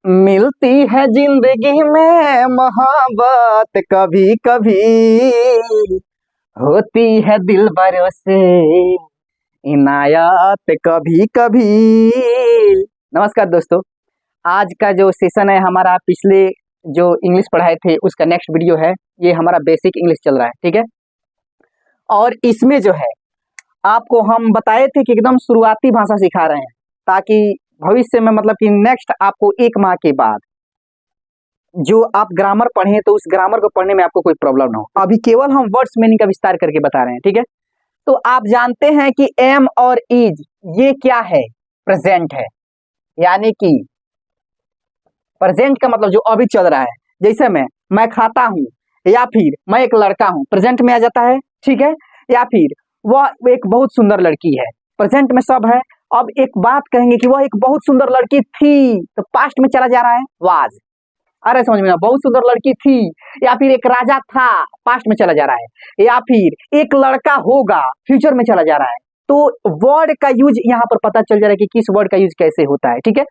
मिलती है जिंदगी में मोहब्बत कभी कभी, होती है दिल भरों से इनायत कभी कभी। नमस्कार दोस्तों, आज का जो सेशन है हमारा, पिछले जो इंग्लिश पढ़ाए थे उसका नेक्स्ट वीडियो है। ये हमारा बेसिक इंग्लिश चल रहा है, ठीक है। और इसमें जो है आपको हम बताए थे कि एकदम शुरुआती भाषा सिखा रहे हैं, ताकि भविष्य में मतलब कि नेक्स्ट आपको 1 माह के बाद जो आप ग्रामर पढ़े तो उस ग्रामर को पढ़ने में आपको कोई प्रॉब्लम ना हो। अभी केवल हम वर्ड्स मीनिंग का विस्तार करके बता रहे हैं, ठीक है। तो आप जानते हैं कि एम और इज ये क्या है? प्रेजेंट है, यानी कि प्रेजेंट का मतलब जो अभी चल रहा है। जैसे मैं खाता हूं या फिर मैं एक लड़का हूं, प्रेजेंट में आ जाता है, ठीक है। या फिर वह एक बहुत सुंदर लड़की है, प्रेजेंट में सब है। अब एक बात कहेंगे कि वह एक बहुत सुंदर लड़की थी, तो पास्ट में चला जा रहा है, वाज। अरे समझ में ना, बहुत सुंदर लड़की थी। या फिर एक राजा था, पास्ट में चला जा रहा है। या फिर एक लड़का होगा, फ्यूचर में चला जा रहा है। तो वर्ड का यूज यहाँ पर पता चल जा रहा है कि किस वर्ड का यूज कैसे होता है, ठीक है।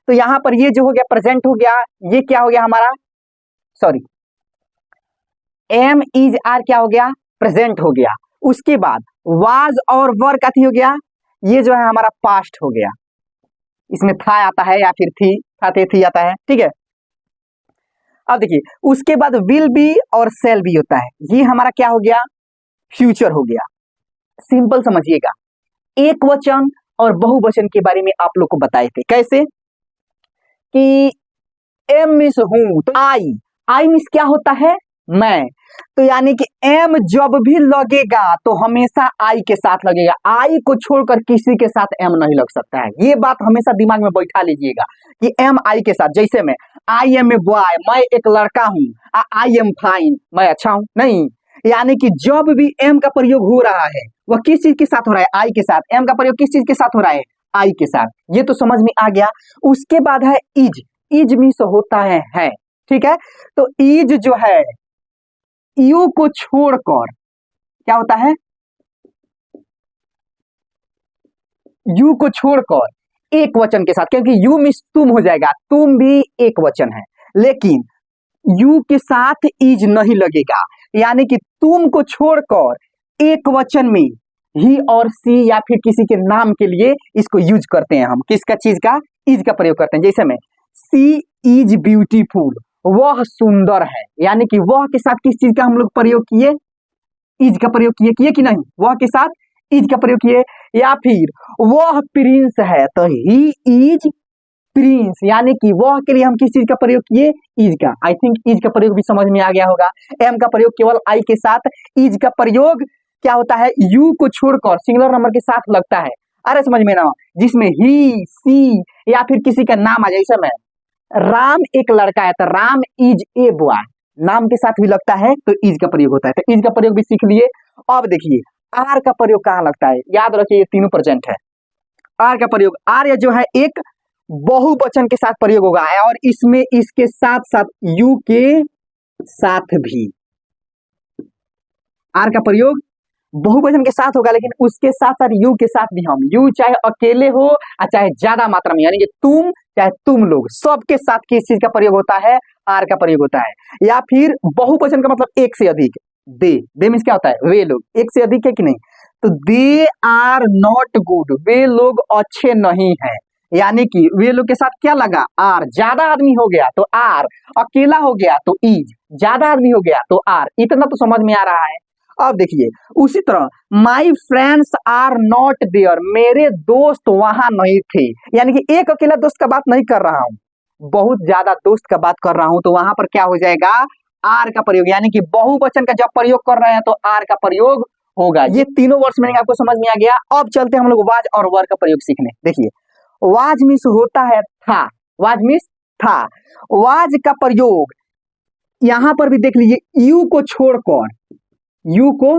तो यहाँ पर ये जो हो गया प्रेजेंट हो गया, ये क्या हो गया हमारा, सॉरी, एम इज आर क्या हो गया, प्रेजेंट हो गया। उसके बाद वाज और वर का थी हो गया, ये जो है हमारा पास्ट हो गया। इसमें था आता है या फिर थी, था थे थी आता है, ठीक है। अब देखिए उसके बाद विल बी और सेल बी होता है, ये हमारा क्या हो गया, फ्यूचर हो गया। सिंपल समझिएगा, एक वचन और बहुवचन के बारे में आप लोग को बताए थे कैसे कि एम मिस हूं, तो आई मिस क्या होता है, मैं। तो यानी कि एम जब भी लगेगा तो हमेशा आई के साथ लगेगा, आई को छोड़कर किसी के साथ एम नहीं लग सकता है। ये बात हमेशा दिमाग में बैठा लीजिएगा कि एम आई के साथ। जैसे में आई एम ए बॉय, मैं एक लड़का हूं, आई एम फाइन, मैं अच्छा हूं, नहीं। यानी कि जब भी एम का प्रयोग हो रहा है वह किस चीज के साथ हो रहा है, आई के साथ। एम का प्रयोग किस चीज के साथ हो रहा है, आई के साथ। ये तो समझ में आ गया। उसके बाद है इज, इज मीन्स होता है, ठीक है। तो इज जो है यू को छोड़कर क्या होता है, यू को छोड़कर एक वचन के साथ, क्योंकि यू मीन्स तुम हो जाएगा, तुम भी एक वचन है, लेकिन यू के साथ इज नहीं लगेगा। यानी कि तुम को छोड़कर एक वचन में ही और सी या फिर किसी के नाम के लिए इसको यूज करते हैं हम। किसका चीज का, इज का प्रयोग करते हैं। जैसे में सी इज ब्यूटीफुल, वह सुंदर है, यानी कि वह के साथ किस चीज का हम लोग प्रयोग किए, इज का प्रयोग किए कि नहीं, वह के साथ इज का प्रयोग किए। या फिर वह प्रिंस है तो ही इज प्रिंस, यानी कि वह के लिए हम किस चीज का प्रयोग किए, इज का। आई थिंक इज का प्रयोग भी समझ में आ गया होगा। एम का प्रयोग केवल आई के साथ, इज का प्रयोग क्या होता है, यू को छोड़कर सिंगुलर नंबर के साथ लगता है। अरे समझ में ना, जिसमें ही, सी या फिर किसी का नाम आ जाए। जैसे में राम एक लड़का है तो राम इज ए बॉय, नाम के साथ भी लगता है तो इज का प्रयोग होता है। तो इज का प्रयोग भी सीख लिए। अब देखिए आर का प्रयोग कहाँ लगता है, याद रखिए ये तीनों प्रेजेंट है। आर का प्रयोग, आर जो है एक बहुवचन के साथ प्रयोग होगा, और इसमें इसके साथ साथ यू के साथ भी आर का प्रयोग बहुवचन के साथ होगा, लेकिन उसके साथ साथ यू के साथ भी हम, यू चाहे अकेले हो और चाहे ज्यादा मात्रा में, यानी कि तुम चाहे तुम लोग, सबके साथ किस चीज का प्रयोग होता है, आर का प्रयोग होता है। या फिर बहुवचन का मतलब एक से अधिक, दे मीन्स क्या होता है, वे लोग, एक से अधिक है कि नहीं। तो दे आर नॉट गुड, वे लोग अच्छे नहीं है, यानी कि वे लोग के साथ क्या लगा, आर। ज्यादा आदमी हो गया तो आर, अकेला हो गया तो इज, ज्यादा आदमी हो गया तो आर। इतना तो समझ में आ रहा है। अब देखिए उसी तरह my friends are not there, मेरे दोस्त वहां नहीं थे, यानी कि एक अकेला दोस्त का बात नहीं कर रहा हूं, बहुत ज्यादा दोस्त का बात कर रहा हूं। तो वहां पर क्या हो जाएगा, आर का प्रयोग, यानी कि बहुवचन का जब प्रयोग कर रहे हैं तो आर का प्रयोग होगा। ये तीनों वर्ड्स मीनिंग आपको समझ में आ गया। अब चलते हैं हम लोग वाज और वर का प्रयोग सीखने। देखिए वाज मीन्स होता है था, वाज मीन्स था। वाज का प्रयोग यहां पर भी देख लीजिए, यू को छोड़कर, यू को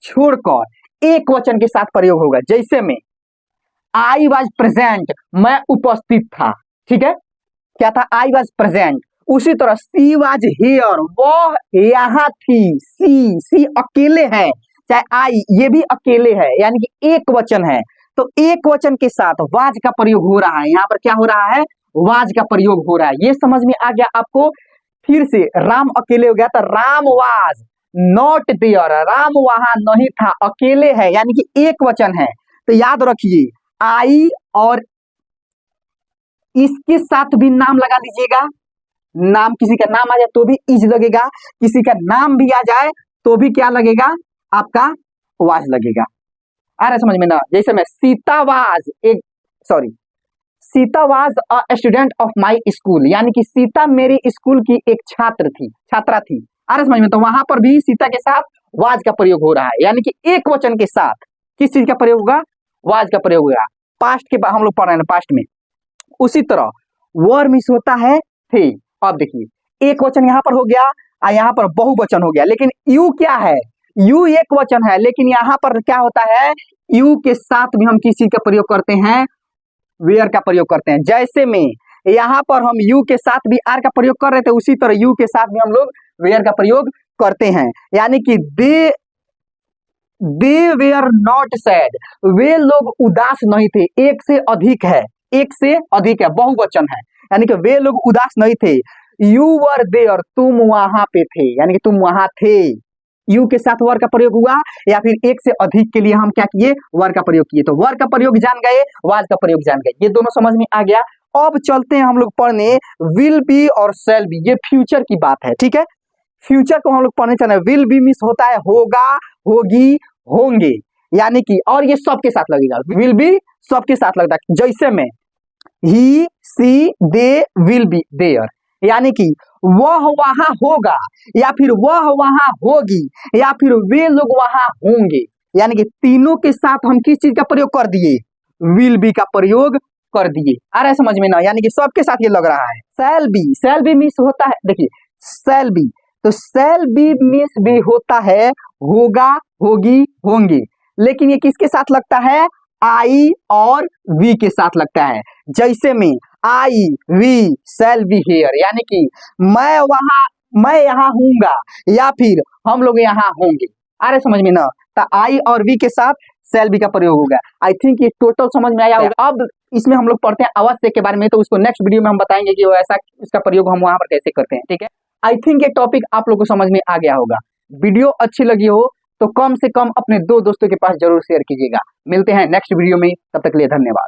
छोड़कर एक वचन के साथ प्रयोग होगा। जैसे में आई वॉज प्रेजेंट, मैं उपस्थित था, ठीक है, क्या था, आई वॉज प्रेजेंट। उसी तरह सी वॉज हियर, वह यहाँ थी, सी अकेले है, चाहे आई ये भी अकेले है, यानी कि एक वचन है। तो एक वचन के साथ वाज का प्रयोग हो रहा है। यहाँ पर क्या हो रहा है, वाज का प्रयोग हो रहा है। ये समझ में आ गया आपको। फिर से राम अकेले हो गया, तो Ram was not there, Ram वहां नहीं था, अकेले है यानी कि एक वचन है। तो याद रखिए आई और इसके साथ भी नाम लगा लीजिएगा। नाम किसी का नाम आ जाए तो भी इज लगेगा, किसी का नाम भी आ जाए तो भी क्या लगेगा, आपका वाज लगेगा। आ रहा समझ में ना। जैसे मैं सीता वाज एक sorry Sita was a student of my school, यानी कि सीता मेरी स्कूल की एक छात्रा थी। आ रहा समझ में। तो वहां पर भी सीता के साथ वाज का प्रयोग हो रहा है, यानी कि एक वचन के साथ किस चीज का प्रयोग होगा, वाज का प्रयोग होगा। पास्ट के बाद हम लोग पढ़ रहे हैं पास्ट में। उसी तरह वर मिस होता है थे। अब देखिए एक वचन यहाँ पर हो गया और यहाँ पर बहुवचन हो गया, लेकिन यू क्या है, यू एक वचन है, लेकिन यहाँ पर क्या होता है, यू के साथ भी हम किस चीज का प्रयोग करते हैं, वेयर का प्रयोग करते हैं। जैसे में यहाँ पर हम यू के साथ भी आर का प्रयोग कर रहे थे, उसी तरह यू के साथ भी हम लोग वेयर का प्रयोग करते हैं। यानी कि दे वेयर नॉट सैड, वे लोग उदास नहीं थे। एक से अधिक है, एक से अधिक है, बहुवचन है, यानी कि वे लोग उदास नहीं थे। यू वर देयर, तुम वहां पे थे, यानी कि तुम वहां थे। यू के साथ वर का प्रयोग हुआ, या फिर एक से अधिक के लिए हम क्या किए, वर का प्रयोग किए। तो वर का प्रयोग जान गए, वाज का प्रयोग जान गए, ये दोनों समझ में आ गया। अब चलते हैं हम लोग पढ़ने विल बी और शैल बी। ये फ्यूचर की बात है, ठीक है। फ्यूचर को हम लोग पढ़ने चले। विल बी मीन्स होता है होगा, होगी, होंगे, यानी कि, और ये सबके साथ लगेगा। विल बी सबके साथ लगता है। जैसे में ही सी दे विल बी देयर, यानी कि वह वहां होगा, या फिर वह वहां होगी, या फिर वे लोग वहां होंगे। यानी कि तीनों के साथ हम किस चीज का प्रयोग कर दिए, विल बी का प्रयोग कर दिए। आ रहा है समझ में ना, यानी कि सबके साथ ये लग रहा है। शैल बी मीन्स होता है, देखिए शैल बी, तो शैल बी मीन्स भी होता है होगा, होगी, होंगे, लेकिन ये किसके साथ लगता है, आई और वी के साथ लगता है। जैसे में आई वी शैल बी हियर, यानी कि मैं यहाँ हूंगा, या फिर हम लोग यहाँ होंगे। आ रहे समझ में ना। तो आई और वी के साथ शैल बी का प्रयोग होगा। आई थिंक ये टोटल समझ में आया होगा। अब इसमें हम लोग पढ़ते हैं अवश्य के बारे में, तो उसको नेक्स्ट वीडियो में हम बताएंगे कि वो ऐसा उसका प्रयोग हम वहां पर कैसे करते हैं, ठीक है। आई थिंक ये टॉपिक आप लोग को समझ में आ गया होगा। वीडियो अच्छी लगी हो तो कम से कम अपने 2 दोस्तों के पास जरूर शेयर कीजिएगा। मिलते हैं नेक्स्ट वीडियो में, तब तक के लिए धन्यवाद।